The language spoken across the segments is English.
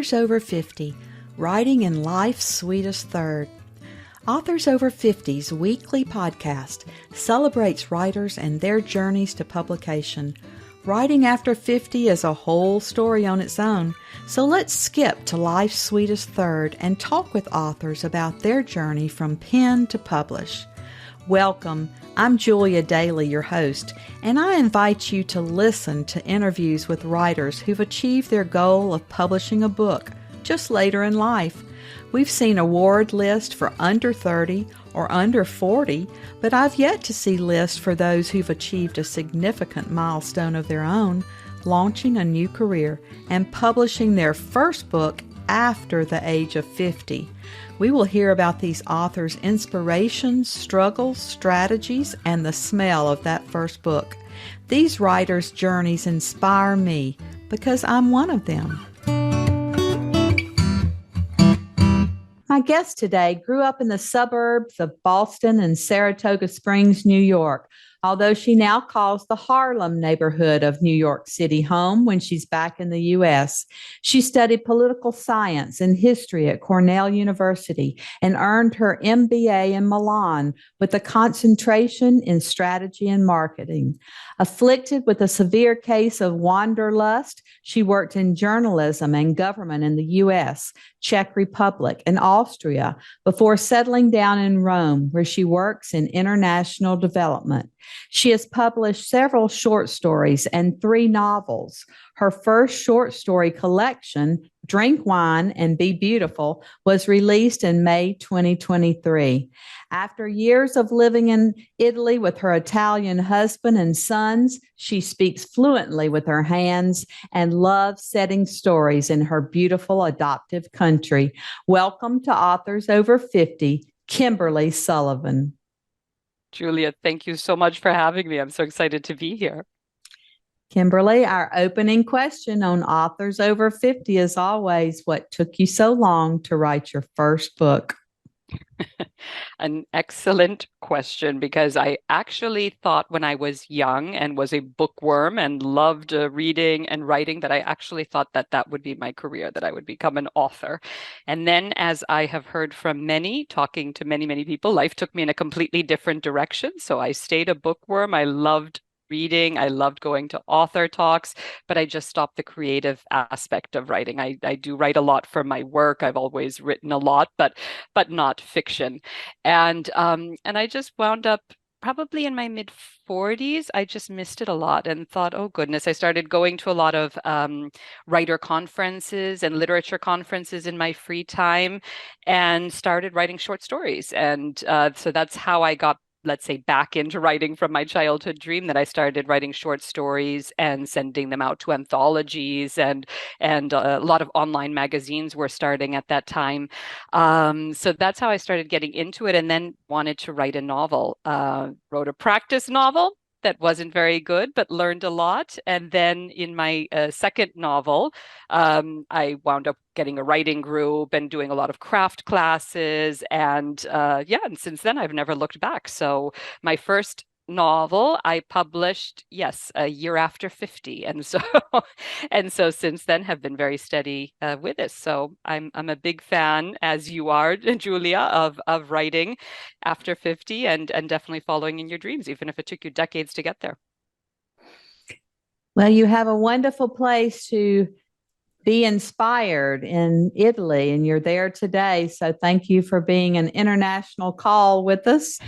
Authors Over 50, Writing in Life's Sweetest Third. Authors Over 50's weekly podcast celebrates writers and their journeys to publication. Writing after 50 is a whole story on its own, so let's skip to life's sweetest third and talk with authors about their journey from pen to publish. Welcome. I'm Julia Daly, your host, and I invite you to listen to interviews with writers who've achieved their goal of publishing a book just later in life. We've seen award lists for under 30 or under 40, but I've yet to see lists for those who've achieved a significant milestone of their own, launching a new career and publishing their first book after the age of 50. We will hear about these authors' inspirations, struggles, strategies, and the smell of that first book. These writers' journeys inspire me because I'm one of them. My guest today grew up in the suburbs of Boston and Saratoga Springs, New York, although she now calls the Harlem neighborhood of New York City home when she's back in the U.S. She studied political science and history at Cornell University and earned her MBA in Milan with a concentration in strategy and marketing. Afflicted with a severe case of Wanderlust, she worked in journalism and government in the U.S., Czech Republic, and Austria before settling down in Rome, where she works in international development. She has published several short stories and 3 novels. Her first short story collection, Drink Wine and Be Beautiful, was released in May 2023. After years of living in Italy with her Italian husband and sons, she speaks fluently with her hands and loves setting stories in her beautiful adoptive country. Welcome to Authors Over 50, Kimberly Sullivan. Julia, thank you so much for having me. I'm so excited to be here. Kimberly, our opening question on Authors Over 50 is always, what took you so long to write your first book? An excellent question, because I actually thought when I was young and was a bookworm and loved reading and writing that I actually thought that that would be my career, that I would become an author. And then, as I have heard from many, talking to many people, life took me in a completely different direction. So I stayed a bookworm. I loved reading. I loved going to author talks, but I just stopped the creative aspect of writing. I do write a lot for my work. I've always written a lot, but not fiction. And I just wound up probably in my mid 40s. I just missed it a lot and thought, oh goodness, I started going to a lot of writer conferences and literature conferences in my free time and started writing short stories. And so that's how I got, let's say, back into writing from my childhood dream, that I started writing short stories and sending them out to anthologies, and a lot of online magazines were starting at that time. So that's how I started getting into it, and then wanted to write a novel. Wrote a practice novel that wasn't very good, but learned a lot. And then in my second novel, I wound up getting a writing group and doing a lot of craft classes. And and since then, I've never looked back. So my first novel I published, yes, a year after 50. And so since then have been very steady with this. So I'm a big fan, as you are, Julia, of writing after 50 and definitely following in your dreams, even if it took you decades to get there. Well, you have a wonderful place to be inspired in Italy, and you're there today. So thank you for being an international call with us.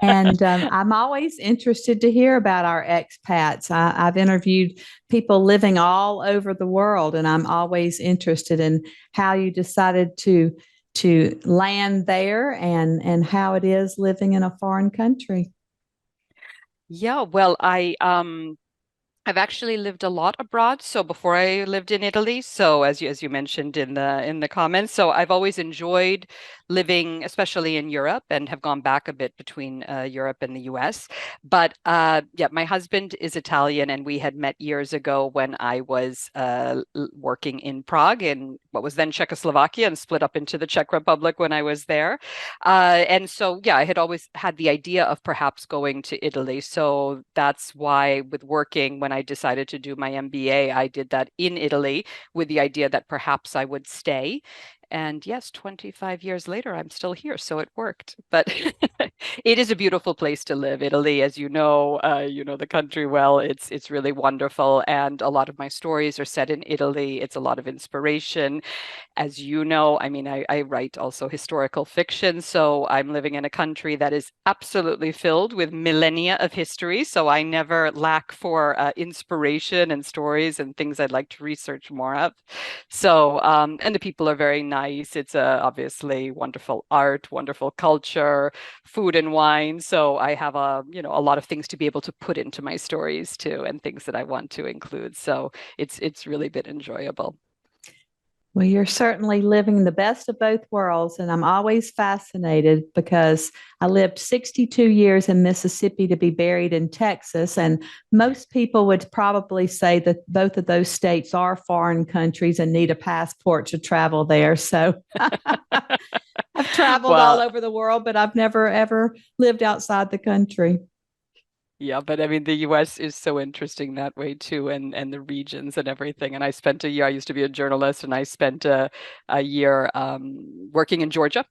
And I'm always interested to hear about our expats. I've interviewed people living all over the world, and I'm always interested in how you decided to land there and how it is living in a foreign country. Yeah, well, I've actually lived a lot abroad. So before I lived in Italy, so as you mentioned in the comments, so I've always enjoyed living, especially in Europe, and have gone back a bit between Europe and the US. But my husband is Italian, and we had met years ago when I was working in Prague in what was then Czechoslovakia, and split up into the Czech Republic when I was there. And so, I had always had the idea of perhaps going to Italy. So that's why, with working when I decided to do my MBA, I did that in Italy with the idea that perhaps I would stay. And yes, 25 years later, I'm still here, so it worked. But it is a beautiful place to live. Italy, as you know the country well. It's really wonderful, and a lot of my stories are set in Italy. It's a lot of inspiration. As you know, I mean, I write also historical fiction, so I'm living in a country that is absolutely filled with millennia of history. So I never lack for inspiration and stories and things I'd like to research more of. So, and the people are very nice. It's obviously wonderful art, wonderful culture, food and wine. So I have a lot of things to be able to put into my stories too, and things that I want to include. So it's really been enjoyable. Well, you're certainly living the best of both worlds. And I'm always fascinated because I lived 62 years in Mississippi to be buried in Texas. And most people would probably say that both of those states are foreign countries and need a passport to travel there. So I've traveled all Well, over the world, but I've never ever lived outside the country. yeah, but I mean the US is so interesting that way too, and the regions and everything. And I spent a year, I used to be a journalist, and I spent a year working in Georgia.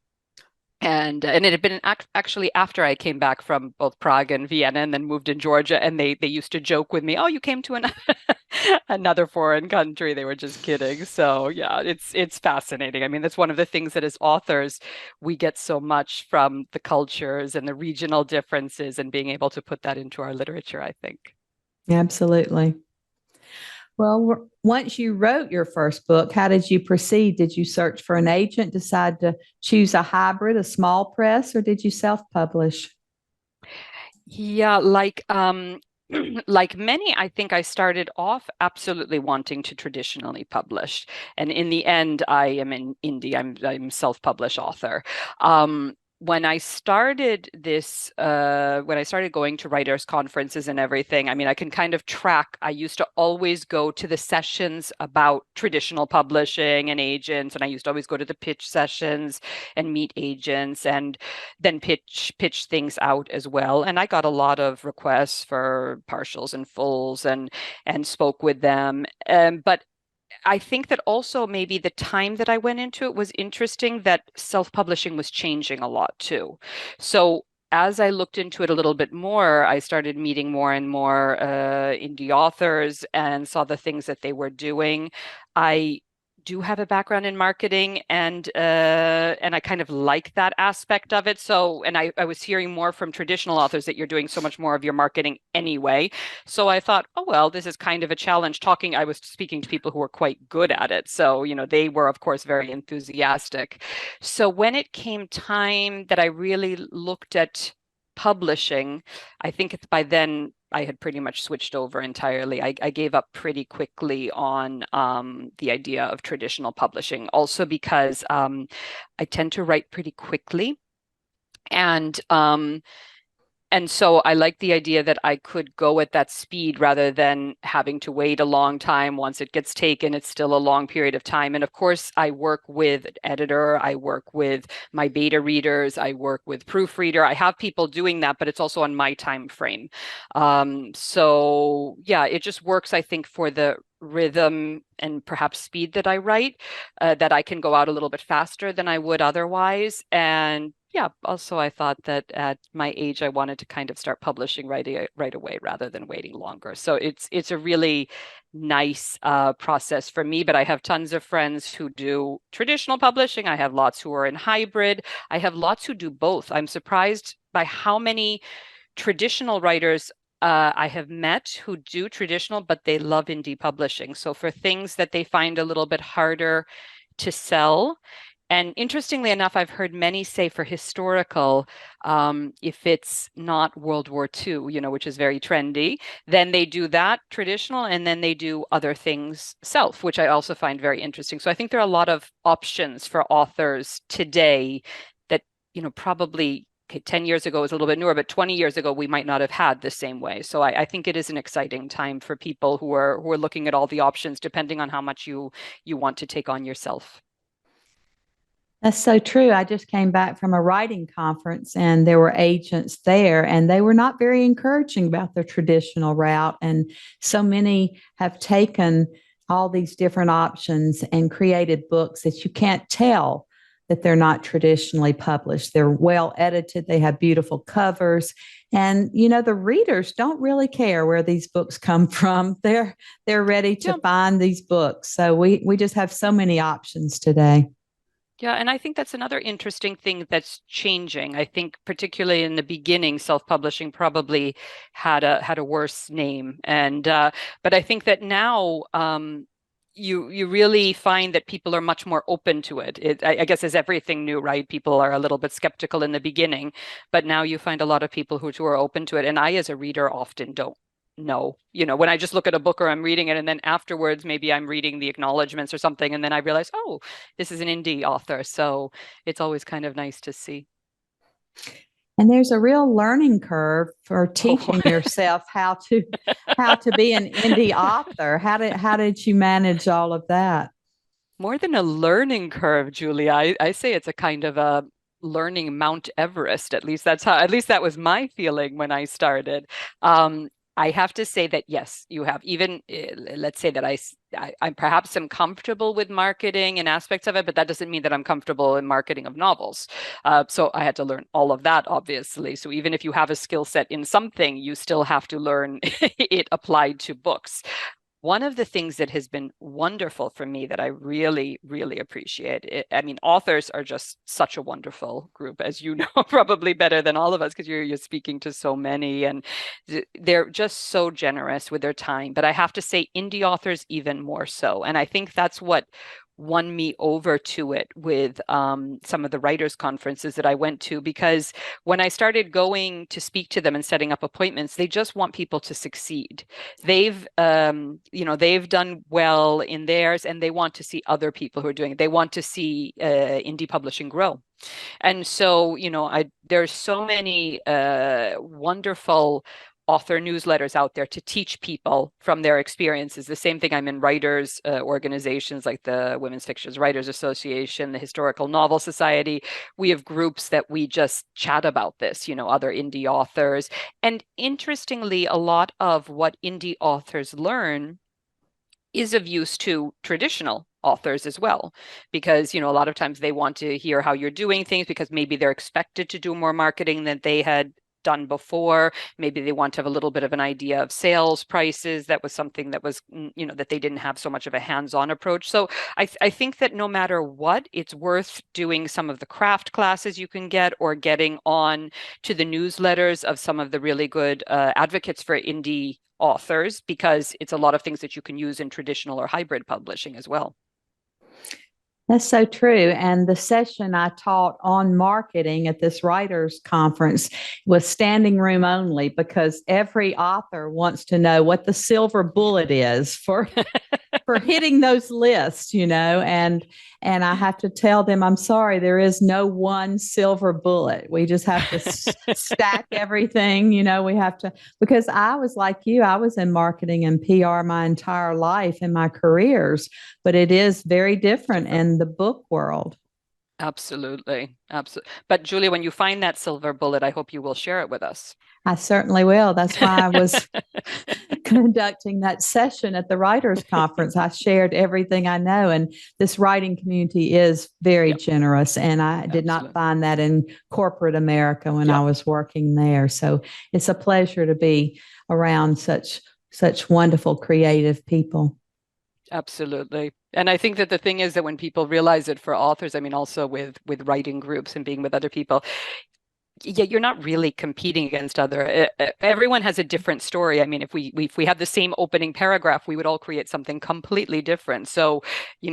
And it had been actually after I came back from both Prague and Vienna and then moved in Georgia, and they used to joke with me, "Oh, you came to another foreign country." They were just kidding. So yeah, it's fascinating. I mean, that's one of the things that as authors we get so much from the cultures and the regional differences and being able to put that into our literature, I think. Absolutely. Well, once you wrote your first book, how did you proceed? Did you search for an agent, decide to choose a hybrid, a small press, or did you self-publish? Yeah, like many, I think I started off absolutely wanting to traditionally publish, and in the end, I am in indie. I'm self-published author. When I started going to writers' conferences and everything, I mean, I can kind of track. I used to always go to the sessions about traditional publishing and agents, and I used to always go to the pitch sessions and meet agents and then pitch things out as well. And I got a lot of requests for partials and fulls and spoke with them. But I think that also maybe the time that I went into it was interesting, that self-publishing was changing a lot too. So as I looked into it a little bit more, I started meeting more and more indie authors and saw the things that they were doing. I do have a background in marketing, and I kind of like that aspect of it. So, and I was hearing more from traditional authors that you're doing so much more of your marketing anyway. So I thought, oh well, this is kind of a challenge. I was speaking to people who were quite good at it. So, they were of course very enthusiastic. So when it came time that I really looked at publishing, I think it's by then I had pretty much switched over entirely. I gave up pretty quickly on the idea of traditional publishing, also because I tend to write pretty quickly. And and so I like the idea that I could go at that speed rather than having to wait a long time. Once it gets taken, it's still a long period of time. And of course, I work with an editor, I work with my beta readers, I work with proofreader. I have people doing that, but it's also on my time frame. So yeah, it just works, I think, for the rhythm and perhaps speed that I write, that I can go out a little bit faster than I would otherwise. And yeah, also I thought that at my age I wanted to kind of start publishing right away rather than waiting longer. So it's a really nice process for me. But I have tons of friends who do traditional publishing. I have lots who are in hybrid. I have lots who do both. I'm surprised by how many traditional writers I have met who do traditional, but they love indie publishing. So for things that they find a little bit harder to sell, and interestingly enough, I've heard many say for historical, if it's not World War II, which is very trendy, then they do that traditional, and then they do other things self, which I also find very interesting. So I think there are a lot of options for authors today that, probably, okay, 10 years ago was a little bit newer, but 20 years ago we might not have had the same way. So I think it is an exciting time for people who are looking at all the options, depending on how much you want to take on yourself. That's so true. I just came back from a writing conference and there were agents there and they were not very encouraging about the traditional route. And so many have taken all these different options and created books that you can't tell that they're not traditionally published. They're well edited, they have beautiful covers. And the readers don't really care where these books come from. They're ready to Yeah. find these books. So we just have so many options today. Yeah, and I think that's another interesting thing that's changing. I think particularly in the beginning, self-publishing probably had a worse name, and but I think that now you really find that people are much more open to it. I guess as everything new, right? People are a little bit skeptical in the beginning, but now you find a lot of people who are open to it. And I, as a reader, often don't know. When I just look at a book or I'm reading it, and then afterwards, maybe I'm reading the acknowledgments or something, and then I realize, oh, this is an indie author. So it's always kind of nice to see. And there's a real learning curve for Oh. teaching yourself how to be an indie author. How did you manage all of that? More than a learning curve, Julia, I say it's a kind of a learning Mount Everest. At least that was my feeling when I started. I have to say that yes, you have even let's say that I perhaps am comfortable with marketing and aspects of it, but that doesn't mean that I'm comfortable in marketing of novels. So I had to learn all of that, obviously. So even if you have a skill set in something, you still have to learn it applied to books. One of the things that has been wonderful for me that I really, really appreciate I mean, authors are just such a wonderful group, as you know, probably better than all of us, because you're speaking to so many, and they're just so generous with their time. But I have to say, indie authors even more so. And I think that's what won me over to it with some of the writers' conferences that I went to, because when I started going to speak to them and setting up appointments, they just want people to succeed. They've done well in theirs, and they want to see other people who are doing it. They want to see indie publishing grow. And so, there's so many wonderful author newsletters out there to teach people from their experiences. The same thing, I'm in writers organizations like the Women's Fictions Writers Association, the Historical Novel Society. We have groups that we just chat about this, other indie authors. And interestingly, a lot of what indie authors learn is of use to traditional authors as well, because a lot of times they want to hear how you're doing things, because maybe they're expected to do more marketing than they had done before. Maybe they want to have a little bit of an idea of sales prices. That was something that was, that they didn't have so much of a hands-on approach. So I think that no matter what, it's worth doing some of the craft classes you can get, or getting on to the newsletters of some of the really good advocates for indie authors, because it's a lot of things that you can use in traditional or hybrid publishing as well. That's so true. And the session I taught on marketing at this writers conference was standing room only, because every author wants to know what the silver bullet is for hitting those lists, and I have to tell them, I'm sorry, there is no one silver bullet. We just have to stack everything, we have to, because I was like you, I was in marketing and PR my entire life in my careers, but it is very different in the book world. Absolutely. Absolutely. But Julia, when you find that silver bullet, I hope you will share it with us. I certainly will. That's why I was conducting that session at the writers conference. I shared everything I know, and this writing community is very Yep. generous, and I did not Absolutely. find that in corporate America when I Yep. was working there. So it's a pleasure to be around such wonderful creative people. Absolutely. And I think that the thing is that when people realize it for authors, I mean, also with writing groups and being with other people, yeah, you're not really competing against other. Everyone has a different story. I mean, if we had the same opening paragraph, we would all create something completely different. So,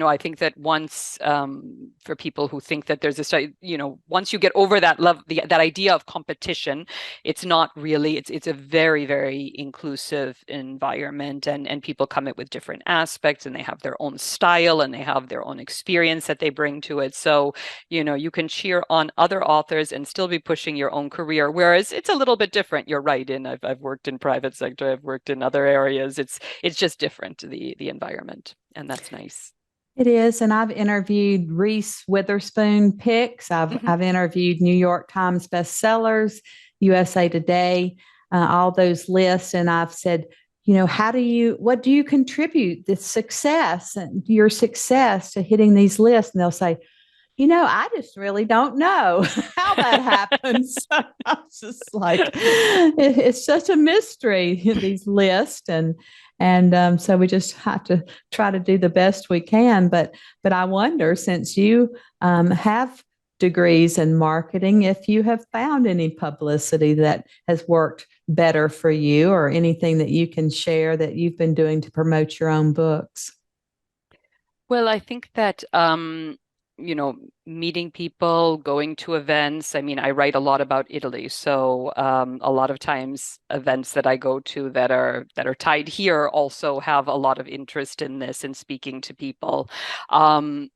I think that once, for people who think that there's this, once you get over that love, that idea of competition, it's not really. It's a very, very inclusive environment, and people come in with different aspects, and they have their own style, and they have their own experience that they bring to it. So, you can cheer on other authors and still be pushing your own career, whereas it's a little bit different. You're right. I've worked in private sector, I've worked in other areas. It's just different, the environment, and that's nice. It is, and I've interviewed Reese Witherspoon picks. I've Mhm. I've interviewed New York Times bestsellers, USA Today, all those lists, and I've said, what do you contribute the success and your success to hitting these lists? And they'll say, I just really don't know how that happens. I was just like, it's such a mystery, these lists, and so we just have to try to do the best we can. But I wonder, since you have degrees in marketing, if you have found any publicity that has worked better for you, or anything that you can share that you've been doing to promote your own books. Well, I think that you know, meeting people, going to events. I mean, I write a lot about Italy, so a lot of times events that I go to that are tied here also have a lot of interest in this and speaking to people. Um,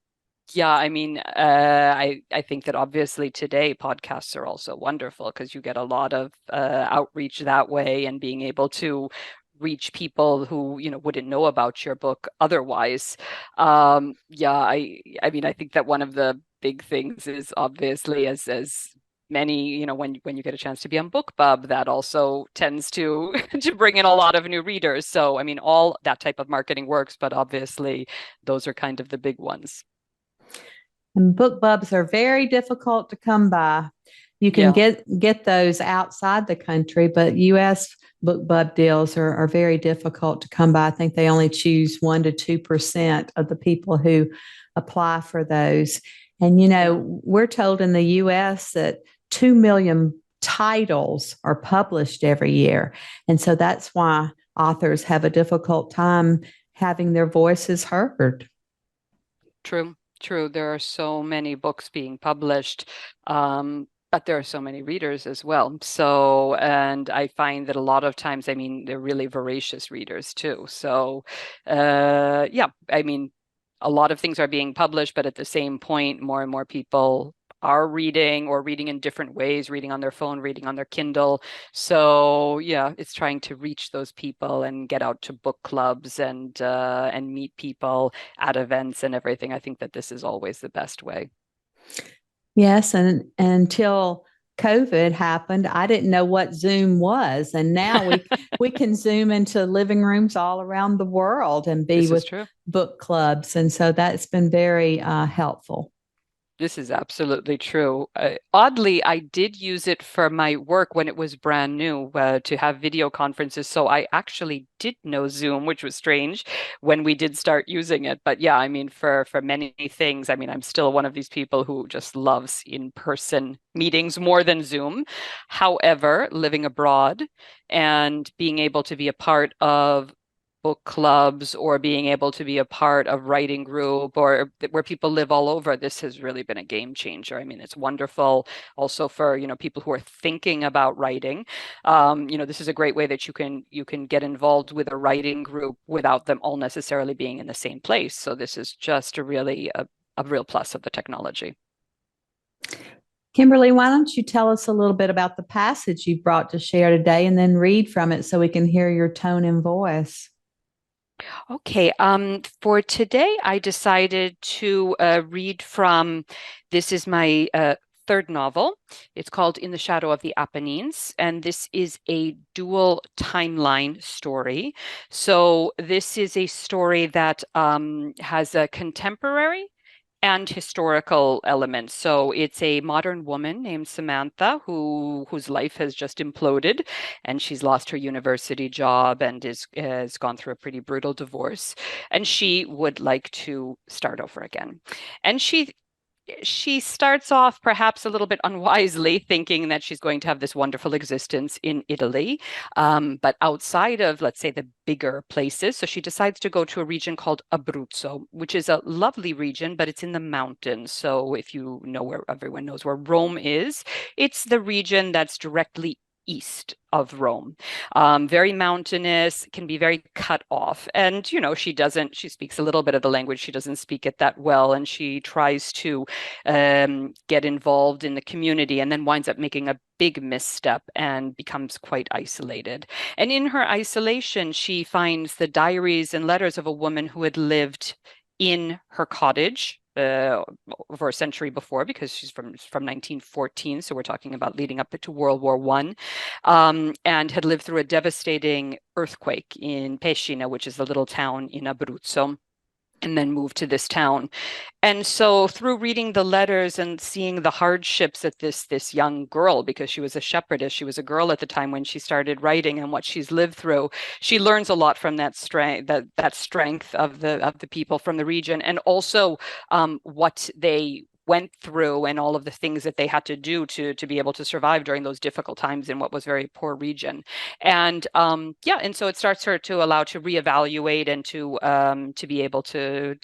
yeah, I mean, I think that obviously today podcasts are also wonderful because you get a lot of outreach that way and being able to reach people who, wouldn't know about your book otherwise. Yeah, I mean, I think that one of the big things is obviously as many, when you get a chance to be on BookBub, that also tends to to bring in a lot of new readers. So, I mean, all that type of marketing works, but obviously those are kind of the big ones. And book bubs are very difficult to come by. You can Yeah. get those outside the country, but U.S. book bub deals are very difficult to come by. I think they only choose 1 to 2% of the people who apply for those. And Yeah. we're told in the U.S. that 2 million titles are published every year, and so that's why authors have a difficult time having their voices heard. True, true. There are so many books being published, but there are so many readers as well. So, and I find that a lot of times, I mean, they're really voracious readers too. So, yeah, I mean, a lot of things are being published, but at the same point, more and more people are reading or reading in different ways, reading on their phone, reading on their Kindle. So yeah, it's trying to reach those people and get out to book clubs and meet people at events and everything. I think that this is always the best way. Yes, and until COVID happened, I didn't know what Zoom was, and now we can Zoom into living rooms all around the world and be This is with true. book clubs, and so that's been very helpful. This is absolutely true. Oddly, I did use it for my work when it was brand new to have video conferences. So I actually did know Zoom, which was strange when we did start using it. But yeah, I mean, for many things, I mean, I'm still one of these people who just loves in-person meetings more than Zoom. However, living abroad and being able to be a part of book clubs or being able to be a part of writing group or where people live all over, this has really been a game changer. I mean, it's wonderful also for, people who are thinking about writing. This is a great way that you can get involved with a writing group without them all necessarily being in the same place. So this is just a real plus of the technology. Kimberly, why don't you tell us a little bit about the passage you brought to share today, and then read from it so we can hear your tone and voice? Okay, for today, I decided to read from, this is my third novel. It's called In the Shadow of the Apennines, and this is a dual timeline story. So this is a story that has a contemporary and historical elements. So it's a modern woman named Samantha whose life has just imploded, and she's lost her university job and is has gone through a pretty brutal divorce, and she would like to start over again. And she starts off perhaps a little bit unwisely, thinking that she's going to have this wonderful existence in Italy, but outside of, let's say, the bigger places. So she decides to go to a region called Abruzzo, which is a lovely region, but it's in the mountains. So if you know where everyone knows where Rome is, it's the region that's directly east of Rome. Very mountainous, can be very cut off. And, she speaks a little bit of the language. She doesn't speak it that well. And she tries to get involved in the community and then winds up making a big misstep and becomes quite isolated. And in her isolation, she finds the diaries and letters of a woman who had lived in her cottage over a century before, because she's from 1914, so we're talking about leading up to World War I, and had lived through a devastating earthquake in Pescina, which is a little town in Abruzzo, and then moved to this town. And so through reading the letters and seeing the hardships that this young girl, because she was a shepherdess, she was a girl at the time when she started writing, and what she's lived through, she learns a lot from that strength of the people from the region, and also what they went through and all of the things that they had to do to be able to survive during those difficult times in what was very poor region. And and so it starts her to allow to reevaluate and to be able to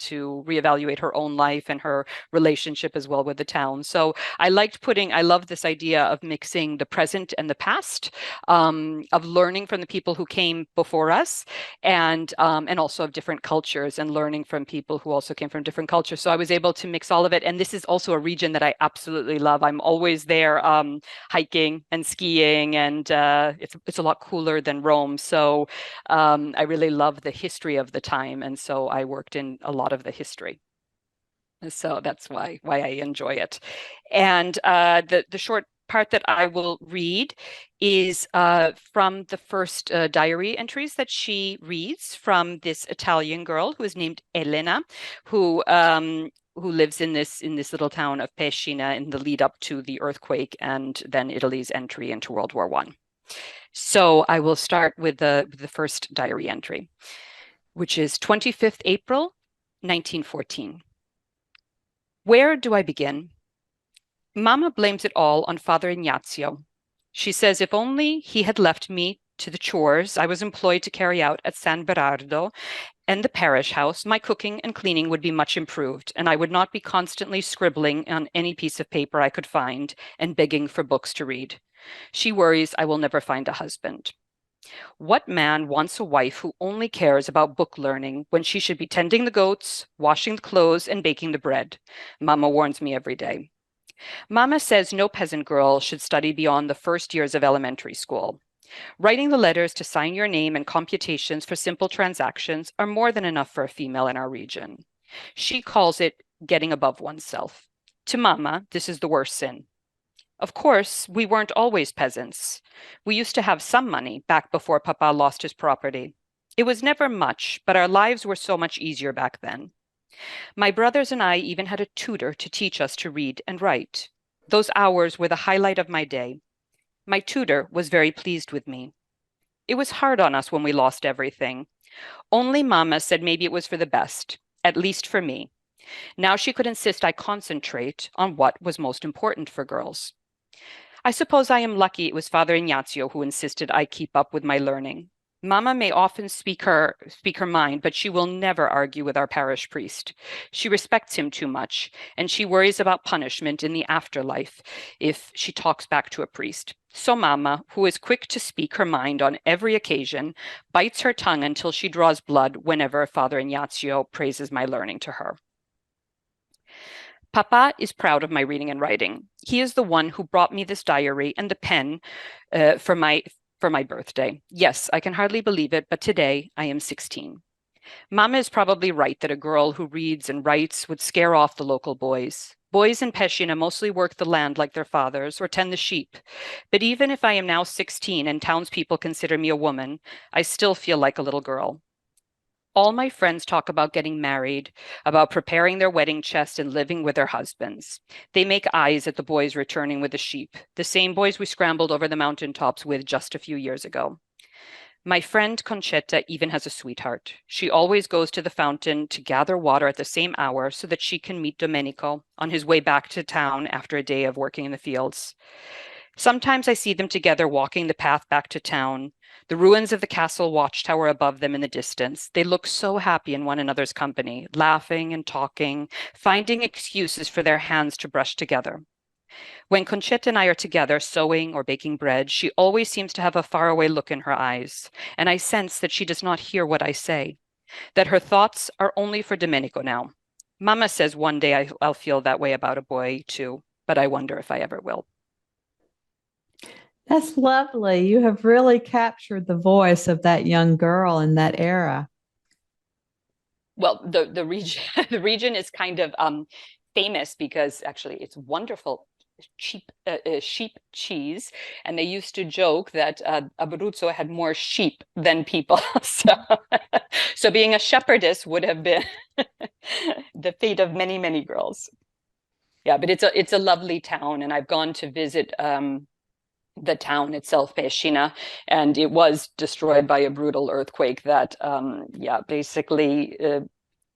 reevaluate her own life and her relationship as well with the town. So I love this idea of mixing the present and the past, of learning from the people who came before us, and also of different cultures, and learning from people who also came from different cultures. So I was able to mix all of it. And this is also a region that I absolutely love. I'm always there hiking and skiing, and it's a lot cooler than Rome. So I really love the history of the time, and so I worked in a lot of the history. So that's why I enjoy it. And the short part that I will read is from the first diary entries that she reads from this Italian girl who is named Elena, who lives in this little town of Pescina in the lead up to the earthquake and then Italy's entry into World War I. So I will start with the first diary entry, which is 25th April, 1914. Where do I begin? Mama blames it all on Father Ignazio. She says if only he had left me to the chores I was employed to carry out at San Berardo and the parish house, my cooking and cleaning would be much improved, and I would not be constantly scribbling on any piece of paper I could find and begging for books to read. She worries I will never find a husband. What man wants a wife who only cares about book learning when she should be tending the goats, washing the clothes, and baking the bread? Mama warns me every day. Mama says no peasant girl should study beyond the first years of elementary school. Writing the letters to sign your name and computations for simple transactions are more than enough for a female in our region. She calls it getting above oneself. To Mama, this is the worst sin. Of course, we weren't always peasants. We used to have some money back before Papa lost his property. It was never much, but our lives were so much easier back then. My brothers and I even had a tutor to teach us to read and write. Those hours were the highlight of my day. My tutor was very pleased with me. It was hard on us when we lost everything. Only Mama said maybe it was for the best, at least for me. Now she could insist I concentrate on what was most important for girls. I suppose I am lucky it was Father Ignazio who insisted I keep up with my learning. Mama may often speak her mind, but she will never argue with our parish priest. She respects him too much, and she worries about punishment in the afterlife if she talks back to a priest. So Mama, who is quick to speak her mind on every occasion, bites her tongue until she draws blood whenever Father Ignazio praises my learning to her. Papa is proud of my reading and writing. He is the one who brought me this diary and the pen for my birthday. Yes, I can hardly believe it, but today I am 16. Mama is probably right that a girl who reads and writes would scare off the local boys. Boys in Pescina mostly work the land like their fathers or tend the sheep. But even if I am now 16 and townspeople consider me a woman, I still feel like a little girl. All my friends talk about getting married, about preparing their wedding chest and living with their husbands. They make eyes at the boys returning with the sheep, the same boys we scrambled over the mountaintops with just a few years ago. My friend Concetta even has a sweetheart. She always goes to the fountain to gather water at the same hour so that she can meet Domenico on his way back to town after a day of working in the fields. Sometimes I see them together walking the path back to town, the ruins of the castle watchtower above them in the distance. They look so happy in one another's company, laughing and talking, finding excuses for their hands to brush together. When Concetta and I are together sewing or baking bread, she always seems to have a faraway look in her eyes, and I sense that she does not hear what I say, that her thoughts are only for Domenico now. Mama says one day I'll feel that way about a boy too, but I wonder if I ever will. That's lovely. You have really captured the voice of that young girl in that era. Well, the region the region is kind of famous because actually it's wonderful cheap sheep cheese, and they used to joke that Abruzzo had more sheep than people. So being a shepherdess would have been the fate of many, many girls. Yeah, but it's a lovely town, and I've gone to visit the town itself, Pescina, and it was destroyed by a brutal earthquake that, yeah, basically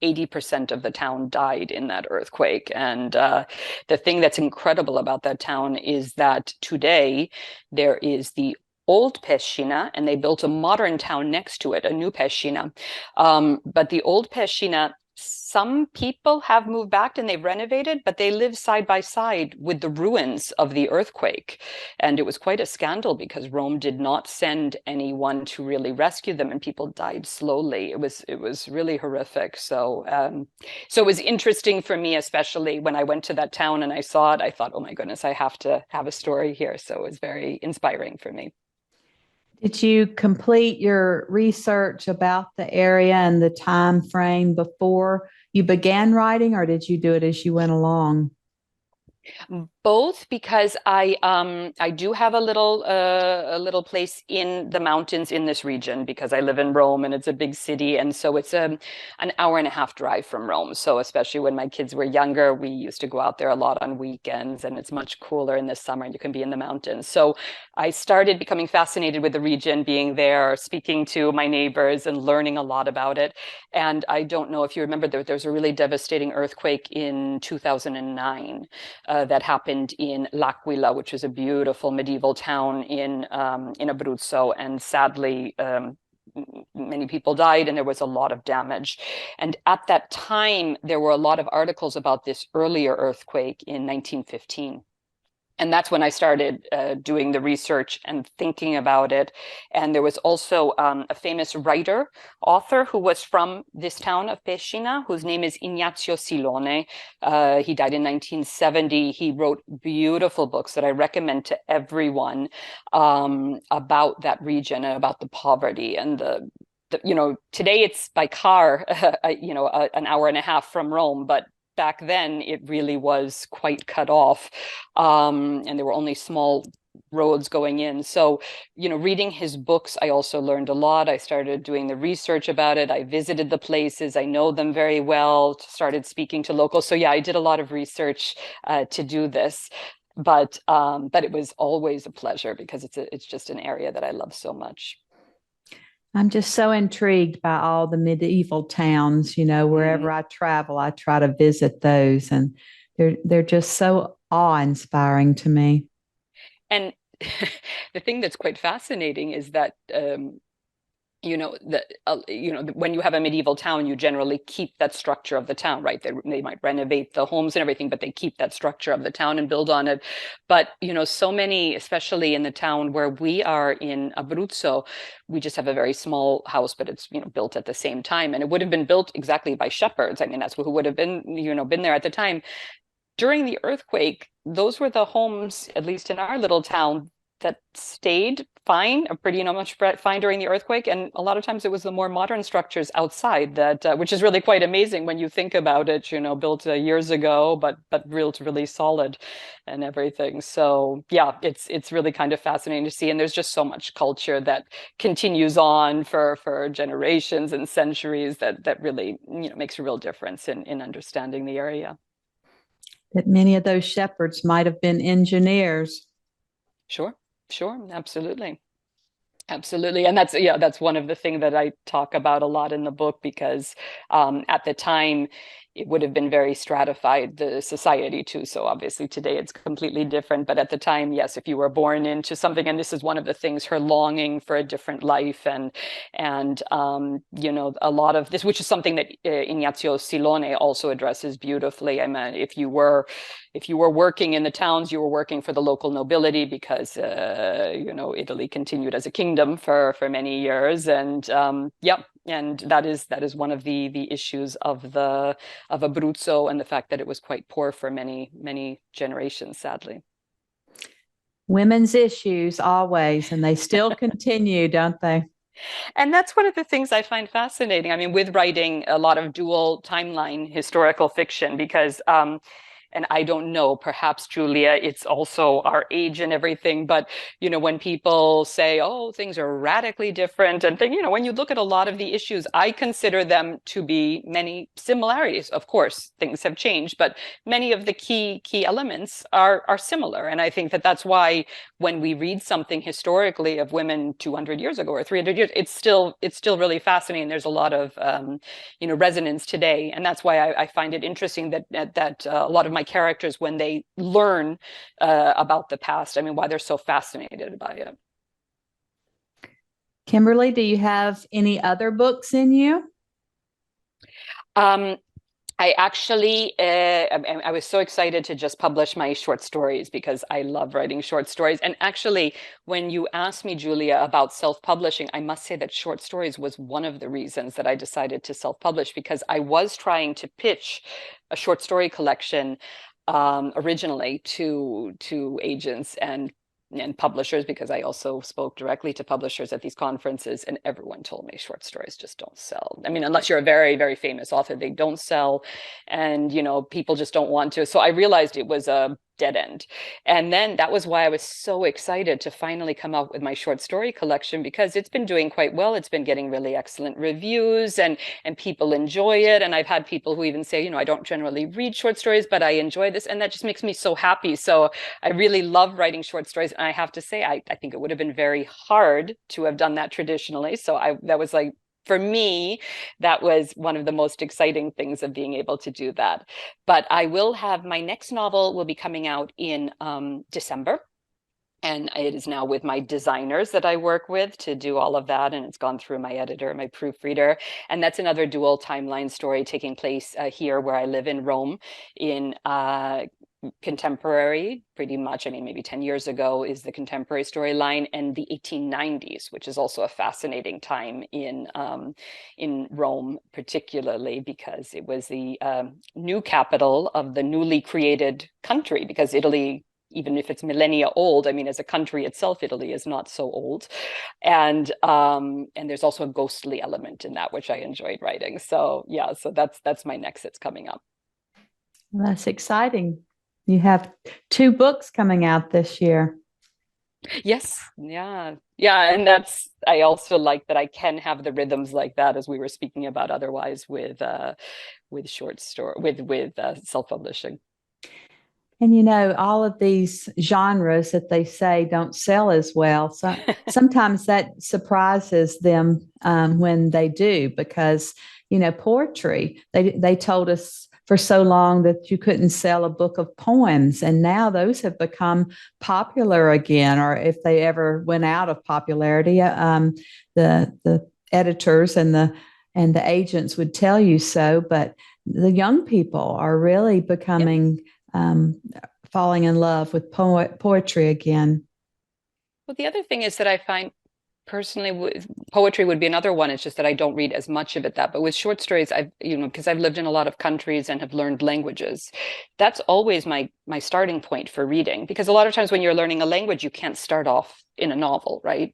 80% of the town died in that earthquake. And the thing that's incredible about that town is that today there is the old Pescina, and they built a modern town next to it, a new Pescina. But the old Pescina, some people have moved back and they've renovated, but they live side by side with the ruins of the earthquake. And it was quite a scandal because Rome did not send anyone to really rescue them, and people died slowly. It was really horrific. So so it was interesting for me, especially when I went to that town and I saw it. I thought, oh my goodness, I have to have a story here. So it was very inspiring for me. Did you complete your research about the area and the time frame before you began writing, or did you do it as you went along? Both, because I do have a little place in the mountains in this region because I live in Rome and it's a big city, and so it's an hour and a half drive from Rome. So especially when my kids were younger, we used to go out there a lot on weekends, and it's much cooler in the summer and you can be in the mountains. So I started becoming fascinated with the region, being there, speaking to my neighbors and learning a lot about it. And I don't know if you remember, there was a really devastating earthquake in 2009 that happened in L'Aquila, which is a beautiful medieval town in Abruzzo, and sadly many people died and there was a lot of damage. And at that time, there were a lot of articles about this earlier earthquake in 1915. And that's when I started doing the research and thinking about it. And there was also a famous writer, author, who was from this town of Pescina, whose name is Ignazio Silone. He died in 1970. He wrote beautiful books that I recommend to everyone about that region and about the poverty and you know, today it's by car, you know, an hour and a half from Rome, but back then it really was quite cut off, and there were only small roads going in. So, you know, reading his books, I also learned a lot. I started doing the research about it. I visited the places. I know them very well, started speaking to locals. So yeah, I did a lot of research to do this. But it was always a pleasure because it's just an area that I love so much. I'm just so intrigued by all the medieval towns. You know, wherever I travel, I try to visit those, and they're just so awe-inspiring to me. And the thing that's quite fascinating is that you know that you know, when you have a medieval town, you generally keep that structure of the town, right? They might renovate the homes and everything, but they keep that structure of the town and build on it. But you know, so many, especially in the town where we are in Abruzzo, we just have a very small house, but it's, you know, built at the same time, and it would have been built exactly by shepherds. I mean, that's who would have been, you know, been there at the time. During the earthquake, those were the homes, at least in our little town, that stayed fine, pretty, you know, much fine during the earthquake. And a lot of times it was the more modern structures outside that, which is really quite amazing when you think about it, you know, built years ago, but really solid and everything. So yeah, it's really kind of fascinating to see. And there's just so much culture that continues on for generations and centuries that really, you know, makes a real difference in understanding the area. That many of those shepherds might have been engineers. Sure, sure, absolutely. Absolutely. And that's, yeah, that's one of the things that I talk about a lot in the book, because at the time it would have been very stratified, the society too. So obviously today it's completely different. But at the time, yes, if you were born into something, and this is one of the things, her longing for a different life, and you know, a lot of this, which is something that Ignazio Silone also addresses beautifully. I mean, if you were working in the towns, you were working for the local nobility because you know, Italy continued as a kingdom for many years, and yep, and that is one of the issues of Abruzzo, and the fact that it was quite poor for many generations, sadly. Women's issues always, and they still continue, don't they? And that's one of the things I find fascinating. I mean, with writing a lot of dual timeline historical fiction, because and I don't know, perhaps Julia, it's also our age and everything, but when people say, oh, things are radically different and when you look at a lot of the issues, I consider them to be many similarities. Of course, things have changed, but many of the key elements are similar. And I think that that's why when we read something historically of women 200 years ago or 300 years, it's still really fascinating. There's a lot of resonance today, and that's why I find it interesting that a lot of my characters, when they learn about the past, I mean, why they're so fascinated by it. Kimberly, do you have any other books in you? I actually, I was so excited to just publish my short stories because I love writing short stories. And actually, when you asked me, Julia, about self-publishing, I must say that short stories was one of the reasons that I decided to self-publish, because I was trying to pitch a short story collection originally to agents and publishers, because I also spoke directly to publishers at these conferences, and everyone told me short stories just don't sell. I mean, unless you're a very, very famous author, they don't sell, and people just don't want to. So I realized it was a dead end. And then that was why I was so excited to finally come out with my short story collection, because it's been doing quite well. It's been getting really excellent reviews, and people enjoy it. And I've had people who even say, I don't generally read short stories, but I enjoy this. And that just makes me so happy. So I really love writing short stories. And I have to say, I think it would have been very hard to have done that traditionally. So that was like, for me, that was one of the most exciting things of being able to do that. But I will have, my next novel will be coming out in December. And it is now with my designers that I work with to do all of that. And it's gone through my editor, my proofreader. And that's another dual timeline story taking place here where I live in Rome, in contemporary, pretty much. I mean, maybe 10 years ago is the contemporary storyline, and the 1890s, which is also a fascinating time in Rome, particularly because it was the new capital of the newly created country, because Italy, even if it's millennia old, I mean, as a country itself, Italy is not so old. And there's also a ghostly element in that, which I enjoyed writing. So yeah, so that's my next that's coming up. Well, that's exciting. You have 2 books coming out this year. Yes, yeah. And I also like that I can have the rhythms like that, as we were speaking about otherwise with short story, with self-publishing. And all of these genres that they say don't sell as well. So sometimes that surprises them when they do, because poetry, they told us for so long that you couldn't sell a book of poems, and now those have become popular again, or if they ever went out of popularity, the editors and the agents would tell you so. But the young people are really becoming falling in love with poetry again. Well, the other thing is that I find personally, poetry would be another one. It's just that I don't read as much of it but with short stories, because I've lived in a lot of countries and have learned languages, that's always my starting point for reading, because a lot of times when you're learning a language, you can't start off in a novel, right?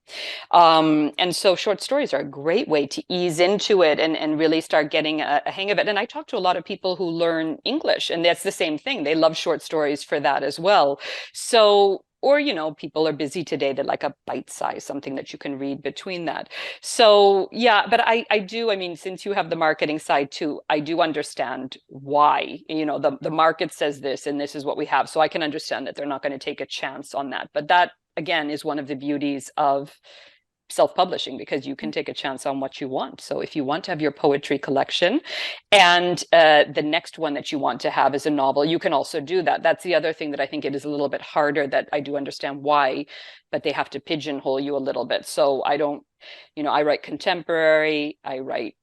And so short stories are a great way to ease into it and really start getting a hang of it. And I talk to a lot of people who learn English, and that's the same thing. They love short stories for that as well. So, or, people are busy today. They like a bite size, something that you can read between that. So, yeah, but I do, I mean, since you have the marketing side too, I do understand why, the market says this and this is what we have. So I can understand that they're not going to take a chance on that. But that, again, is one of the beauties of self-publishing, because you can take a chance on what you want. So if you want to have your poetry collection and the next one that you want to have is a novel, you can also do that. That's the other thing that I think it is a little bit harder, that I do understand why, but they have to pigeonhole you a little bit. So I don't, I write contemporary, I write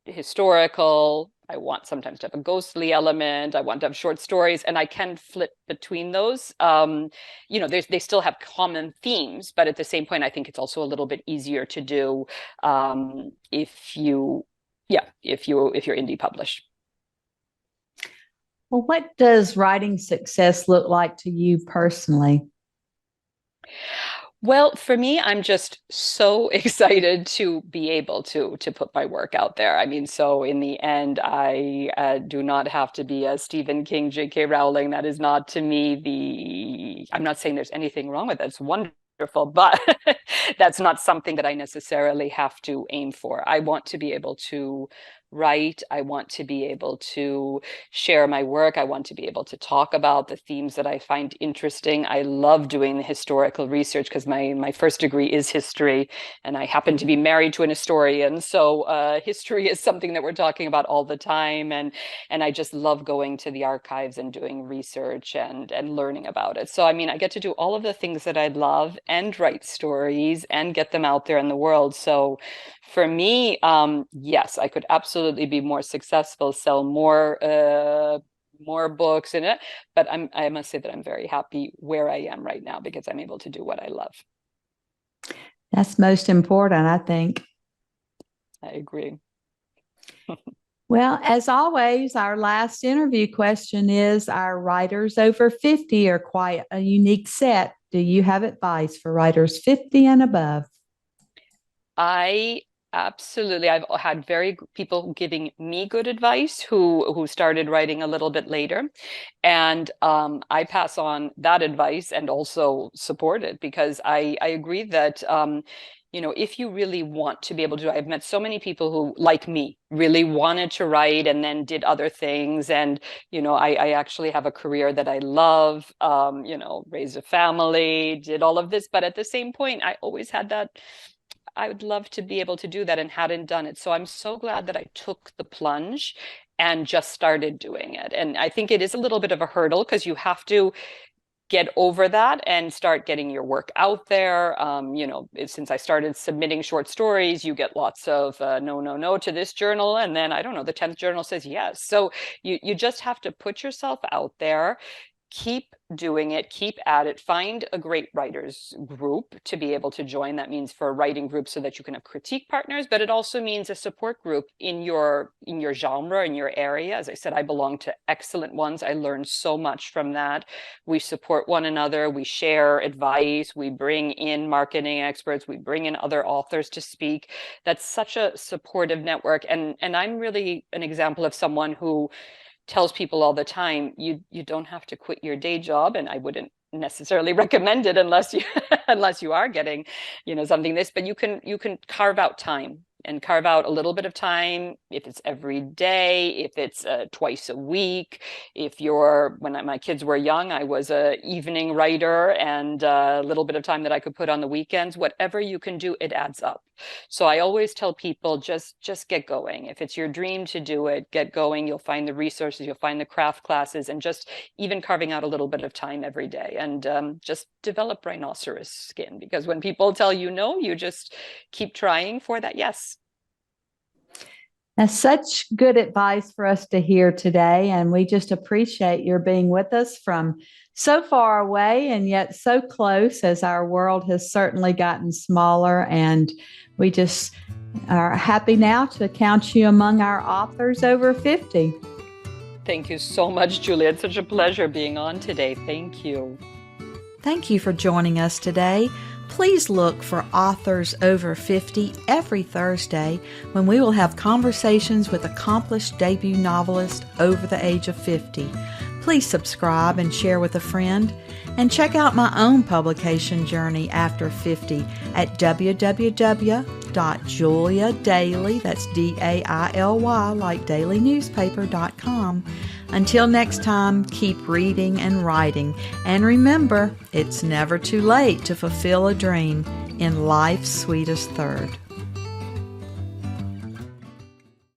historical, I want sometimes to have a ghostly element, I want to have short stories, and I can flip between those. They still have common themes, but at the same point, I think it's also a little bit easier to do if you're indie published. Well, what does writing success look like to you personally? Well, for me, I'm just so excited to be able to put my work out there. I mean, so in the end, I do not have to be a Stephen King, J.K. Rowling. That is not to me I'm not saying there's anything wrong with it. It's wonderful, but that's not something that I necessarily have to aim for. I want to be able to write. I want to be able to share my work. I want to be able to talk about the themes that I find interesting. I love doing the historical research because my first degree is history, and I happen to be married to an historian. So history is something that we're talking about all the time, and I just love going to the archives and doing research and learning about it. So I mean, I get to do all of the things that I love and write stories and get them out there in the world. So for me, yes, I could absolutely be more successful, sell more books in it. But I must say that I'm very happy where I am right now because I'm able to do what I love. That's most important, I think. I agree. Well, as always, our last interview question is our writers over 50 are quite a unique set. Do you have advice for writers 50 and above? Absolutely. I've had people giving me good advice who started writing a little bit later. And I pass on that advice and also support it because I agree that if you really want to be able to, I've met so many people who, like me, really wanted to write and then did other things. And, I actually have a career that I love, raised a family, did all of this. But at the same point, I always had that I would love to be able to do that and hadn't done it. So I'm so glad that I took the plunge and just started doing it. And I think it is a little bit of a hurdle because you have to get over that and start getting your work out there. Since I started submitting short stories, you get lots of no to this journal. And then, I don't know, the 10th journal says yes. So you just have to put yourself out there. Keep doing it, keep at it, find a great writers group to be able to join. That means for a writing group so that you can have critique partners, but it also means a support group in your genre, in your area. As I said, I belong to excellent ones. I learned so much from that. We support one another, we share advice, we bring in marketing experts, we bring in other authors to speak. That's such a supportive network. And I'm really an example of someone who tells people all the time, you don't have to quit your day job, and I wouldn't necessarily recommend it unless you are getting something this, but you can carve out time and carve out a little bit of time, if it's every day, if it's twice a week. When my kids were young, I was a evening writer, and a little bit of time that I could put on the weekends. Whatever you can do, it adds up. So I always tell people, just get going. If it's your dream to do it, get going. You'll find the resources, you'll find the craft classes, and just even carving out a little bit of time every day, and just develop rhinoceros skin, because when people tell you no, you just keep trying for that yes. That's such good advice for us to hear today. And we just appreciate your being with us from so far away and yet so close, as our world has certainly gotten smaller. And we just are happy now to count you among our authors over 50. Thank you so much, Julia. It's such a pleasure being on today. Thank you. Thank you for joining us today. Please look for Authors Over 50 every Thursday, when we will have conversations with accomplished debut novelists over the age of 50. Please subscribe and share with a friend, and check out my own publication journey after 50 at www.juliadaily, that's DAILY, like dailynewspaper.com. Until next time, keep reading and writing, and remember, it's never too late to fulfill a dream in life's sweetest third.